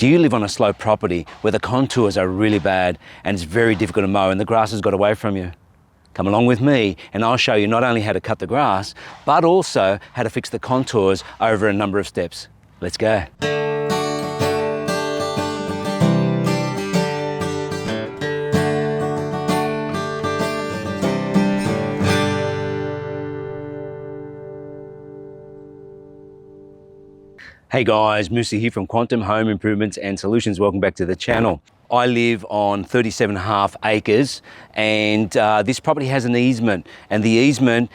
Do you live on a slope property where the contours are really bad and it's very difficult to mow and the grass has got away from you? Come along with me and I'll show you not only how to cut the grass, but also how to fix the contours over a number of steps. Let's go. Hey guys, Musa here from Quantum Home Improvements and Solutions. Welcome back to the channel. I live on 37.5 acres and this property has an easement, and the easement,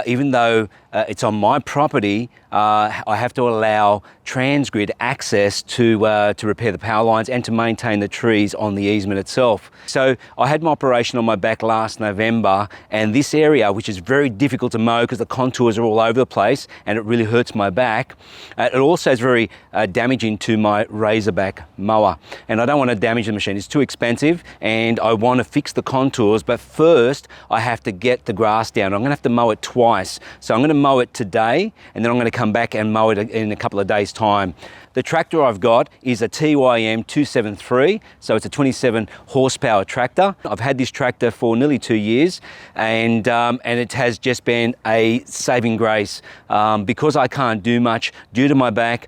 even though it's on my property, I have to allow Transgrid access to repair the power lines and to maintain the trees on the easement itself. So I had my operation on my back last November, and this area, which is very difficult to mow because the contours are all over the place and it really hurts my back, it also is very damaging to my Razorback mower, and I don't want to damage the machine. It's too expensive and I want to fix the contours, but first I have to get the grass down. I'm going to have to mow it twice. So I'm going to mow it today and then I'm going to come back and mow it in a couple of days time. The tractor I've got is a TYM T273, so it's a 27 horsepower tractor. I've had this tractor for nearly 2 years, and it has just been a saving grace. Because I can't do much due to my back,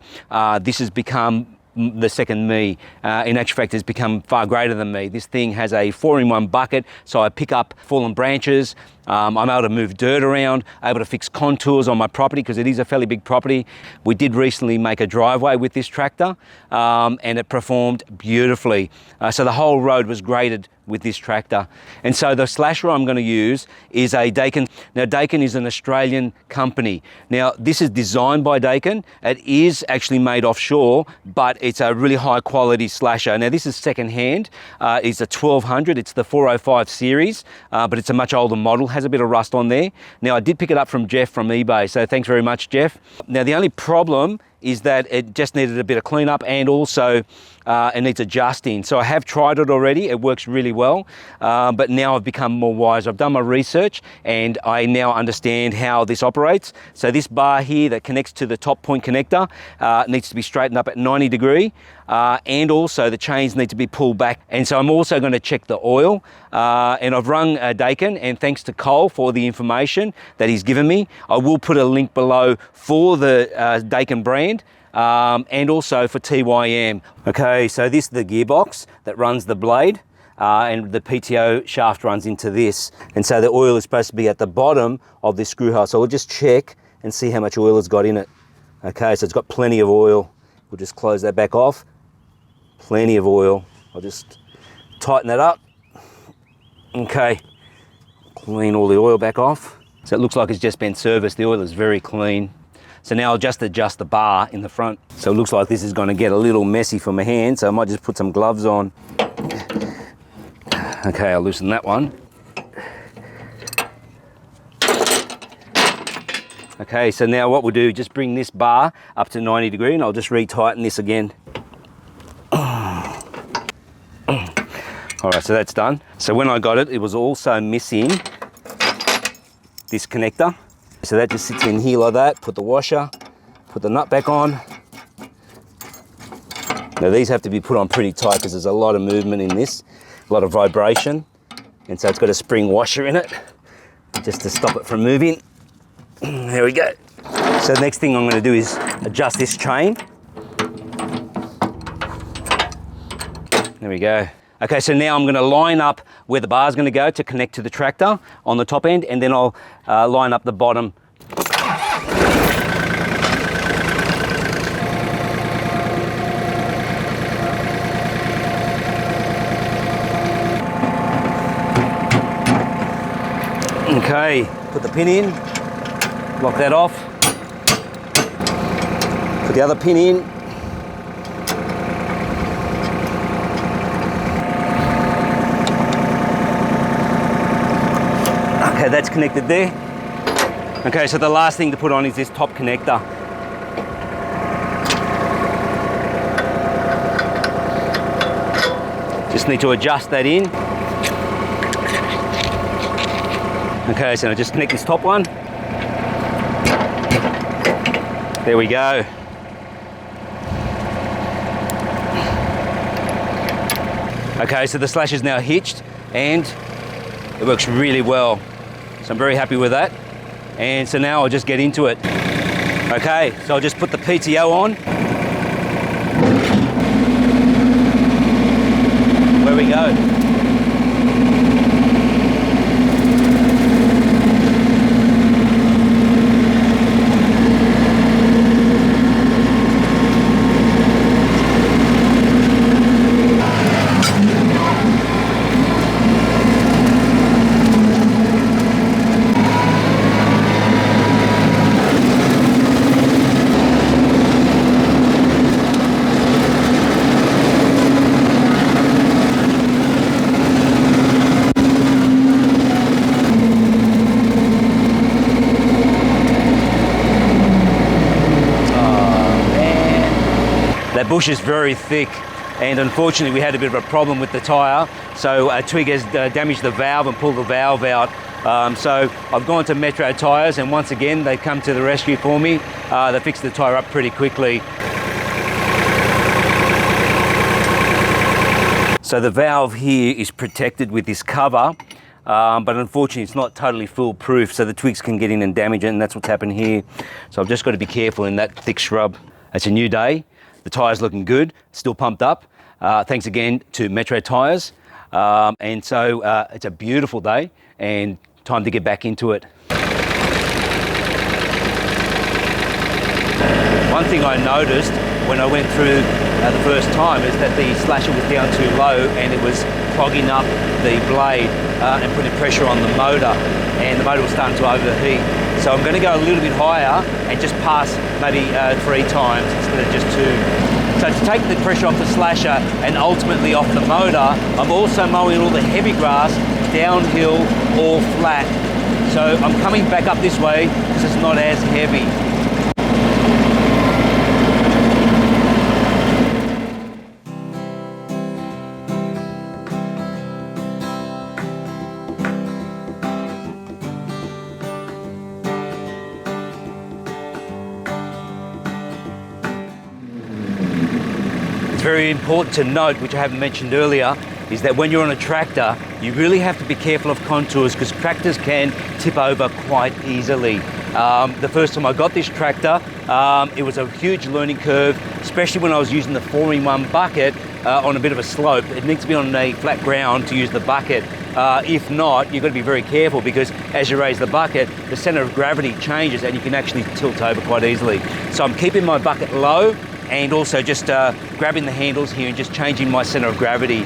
this has become the second me. In actual fact, it's become far greater than me. This thing has a 4-in-1 bucket, so I pick up fallen branches. I'm able to move dirt around, able to fix contours on my property because it is a fairly big property. We did recently make a driveway with this tractor and it performed beautifully. So the whole road was graded with this tractor. And so the slasher I'm going to use is a Daken. Now Daken is an Australian company. Now this is designed by Daken. It is actually made offshore, but it's a really high quality slasher. Now this is second hand. It's a 1200, it's the 405 series, but it's a much older model, has a bit of rust on there. Now I did pick it up from Jeff from eBay, so thanks very much, Jeff. Now the only problem is that it just needed a bit of cleanup, and also it needs adjusting. So I have tried it already, it works really well, but now I've become more wise. I've done my research and I now understand how this operates. So this bar here that connects to the top point connector needs to be straightened up at 90 degree, and also the chains need to be pulled back. And so I'm also going to check the oil, and I've rung Daken, and thanks to Cole for the information that he's given me. I will put a link below for the Daken brand, and also for TYM. Okay, so this is the gearbox that runs the blade, and the PTO shaft runs into this. And so the oil is supposed to be at the bottom of this screw hole. So we'll just check and see how much oil it's got in it. Okay, so it's got plenty of oil. We'll just close that back off. Plenty of oil. I'll just tighten that up. Okay, clean all the oil back off. So it looks like it's just been serviced. The oil is very clean. So now I'll just adjust the bar in the front. So it looks like this is going to get a little messy for my hand, so I might just put some gloves on. Okay, I'll loosen that one. Okay, so now what we'll do, just bring this bar up to 90 degree and I'll just retighten this again. All right, so that's done. So when I got it, it was also missing this connector. So that just sits in here like that. Put the washer, put the nut back on. Now these have to be put on pretty tight because there's a lot of movement in this, a lot of vibration. And so it's got a spring washer in it just to stop it from moving. There we go. So the next thing I'm going to do is adjust this chain. There we go. Okay, so now I'm going to line up where the bar is going to go to connect to the tractor on the top end, and then I'll line up the bottom. Okay, put the pin in, lock that off, put the other pin in. Okay, that's connected there. Okay, so the last thing to put on is this top connector. Just need to adjust that in. Okay, so I'll just connect this top one. There we go. Okay, so the Slasher's now hitched and it works really well. So I'm very happy with that. And so now I'll just get into it. Okay, so I'll just put the PTO on. Where we go. That bush is very thick, and unfortunately we had a bit of a problem with the tyre, so a twig has damaged the valve and pulled the valve out. So I've gone to Metro tyres, and once again they've come to the rescue for me. They fixed the tyre up pretty quickly. So the valve here is protected with this cover, but unfortunately it's not totally foolproof, so the twigs can get in and damage it, and that's what's happened here. So I've just got to be careful in that thick shrub. It's a new day. The tyre's looking good, still pumped up. Thanks again to Metro Tyres. And so it's a beautiful day and time to get back into it. One thing I noticed when I went through the first time is that the Slasher was down too low and it was clogging up the blade and putting pressure on the motor, and the motor was starting to overheat. So I'm going to go a little bit higher and just pass maybe 3 times instead of just 2. So to take the pressure off the Slasher and ultimately off the motor, I'm also mowing all the heavy grass downhill or flat. So I'm coming back up this way because it's not as heavy. It's very important to note, which I haven't mentioned earlier, is that when you're on a tractor, you really have to be careful of contours because tractors can tip over quite easily. The first time I got this tractor, it was a huge learning curve, especially when I was using the 4-in-1 bucket on a bit of a slope. It needs to be on a flat ground to use the bucket. If not, you've got to be very careful because as you raise the bucket, the center of gravity changes and you can actually tilt over quite easily. So I'm keeping my bucket low and also just grabbing the handles here and just changing my center of gravity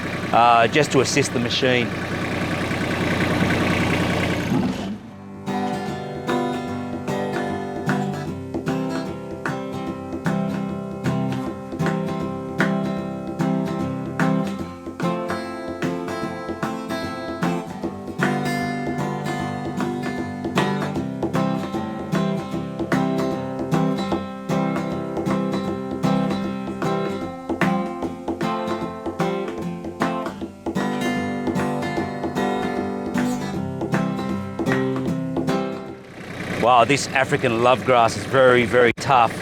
just to assist the machine. Wow, this African love grass is very, very tough,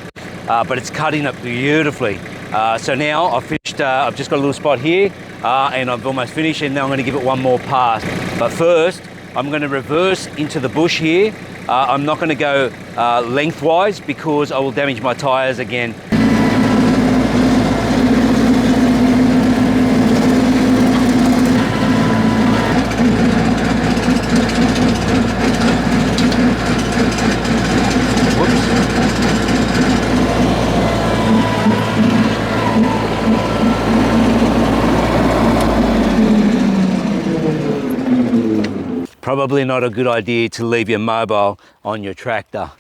but it's cutting it beautifully. So now I've finished, I've just got a little spot here and I've almost finished, and now I'm going to give it one more pass. But first, I'm going to reverse into the bush here. I'm not going to go lengthwise because I will damage my tyres again. Probably not a good idea to leave your mobile on your tractor.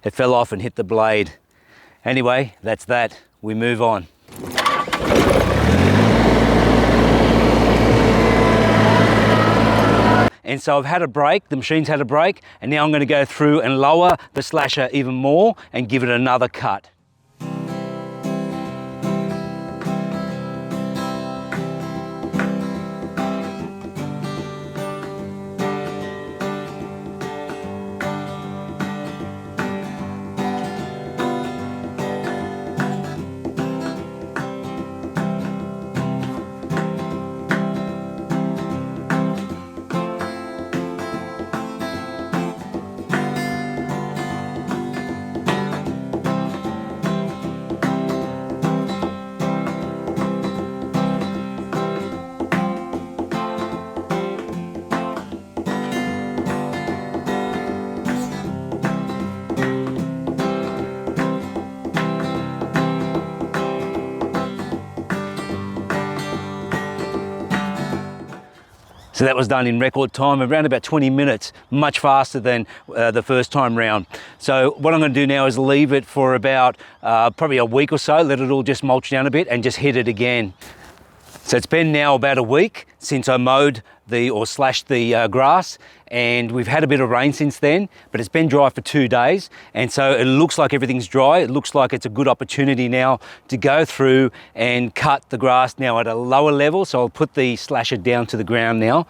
It fell off and hit the blade. Anyway, that's that. We move on. And so I've had a break, the machine's had a break, and now I'm going to go through and lower the Slasher even more and give it another cut. So that was done in record time, around about 20 minutes, much faster than the first time round. So what I'm going to do now is leave it for about probably a week or so, let it all just mulch down a bit and just hit it again. So it's been now about a week since I mowed or slashed the grass, and we've had a bit of rain since then, but it's been dry for 2 days. And so it looks like everything's dry. It looks like it's a good opportunity now to go through and cut the grass now at a lower level. So I'll put the slasher down to the ground now.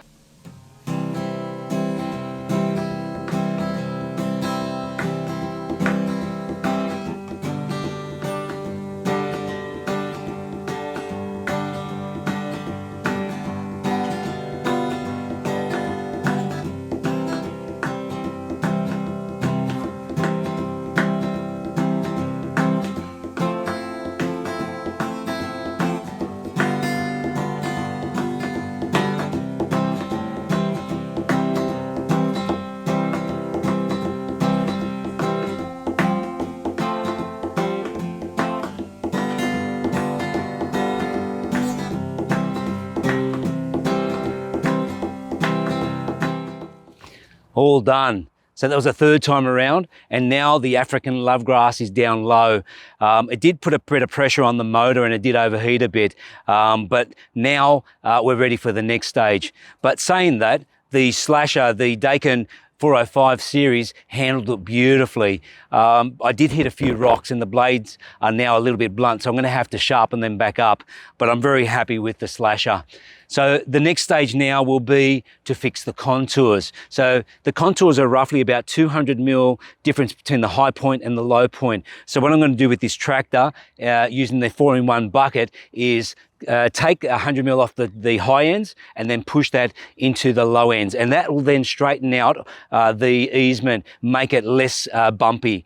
All done. So that was the third time around, and now the African love grass is down low. It did put a bit of pressure on the motor and it did overheat a bit, but now we're ready for the next stage. But saying that, the slasher, the Daken 405 series, handled it beautifully. I did hit a few rocks and the blades are now a little bit blunt, so I'm going to have to sharpen them back up, but I'm very happy with the slasher. So the next stage now will be to fix the contours. So the contours are roughly about 200 mil difference between the high point and the low point. So what I'm going to do with this tractor, using the 4-in-1 bucket, is take 100 mil off the high ends and then push that into the low ends, and that will then straighten out the easement, make it less bumpy.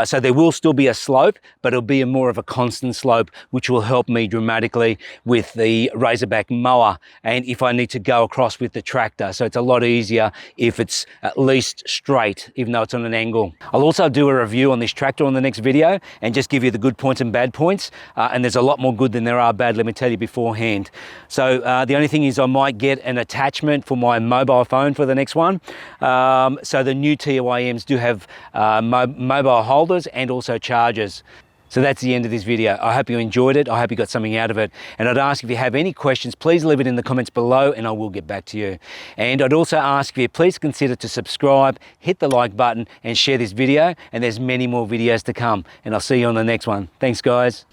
So there will still be a slope, but it'll be more of a constant slope, which will help me dramatically with the Razorback mower and if I need to go across with the tractor. So it's a lot easier if it's at least straight, even though it's on an angle. I'll also do a review on this tractor on the next video and just give you the good points and bad points. And there's a lot more good than there are bad, let me tell you beforehand. So the only thing is I might get an attachment for my mobile phone for the next one. So the new TYMs do have mobile holders and also chargers. So that's the end of this video. I hope you enjoyed it. I hope you got something out of it. And I'd ask if you have any questions, please leave it in the comments below and I will get back to you. And I'd also ask if you please consider to subscribe, hit the like button and share this video. And there's many more videos to come. And I'll see you on the next one. Thanks guys.